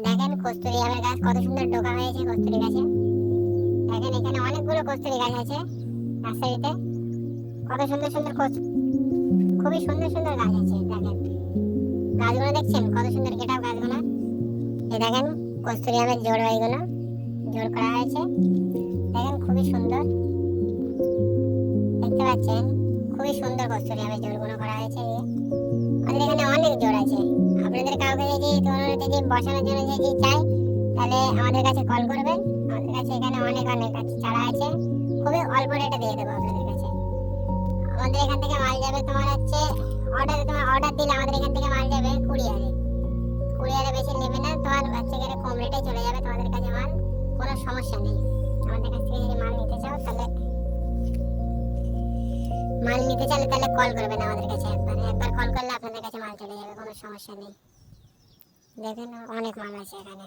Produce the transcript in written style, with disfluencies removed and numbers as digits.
দেখেন কস্তুরি আমের গাছ কত সুন্দর ডোকা হয়েছে কস্তুরি গাছে। দেখেন এখানে অনেকগুলো কস্তুরি গাছ আছে নার্সারিতে। কত সুন্দর সুন্দর খুবই সুন্দর সুন্দর গাছ আছে। দেখেন গাছগুলো দেখছেন কত সুন্দর গেটআপ গাছগুলো। এই দেখেন কস্তুরি আমের জোড় এইগুলো জোড় করা হয়েছে। দেখেন খুবই সুন্দর দেখতে পাচ্ছেন, খুবই সুন্দর কস্তুরি আমের জোড়গুলো করা হয়েছে। আমাদের এখানে অনেক জোড় আছে। আপনাদের কাউকে যদি বসানোর জন্য যদি চাই তাহলে আমাদের কাছে কল করবেন। আমাদের কাছে এখানে অনেক অনেক আছে চারা আছে, খুবই অল্প রেটে দিয়ে দেবো আপনাদের কাছে। আমাদের এখান থেকে মাল যাবে তোমার হচ্ছে অর্ডার দিলে আমাদের এখান থেকে মাল যাবে কুরিয়ারে। কুরিয়ারে বেশি নেবে না, তোমার হচ্ছে গেলে কম রেটে চলে যাবে তোমাদের কাছে মাল, কোনো সমস্যা নেই। আমাদের কাছ থেকে যদি মাল নিতে চাও তাহলে কল করবেন আমাদের কাছে। একবার কল করলে আপনাদের কাছে মাল চলে যাবে, কোনো সমস্যা নেই। দেখেন অনেক মাল আছে এখানে।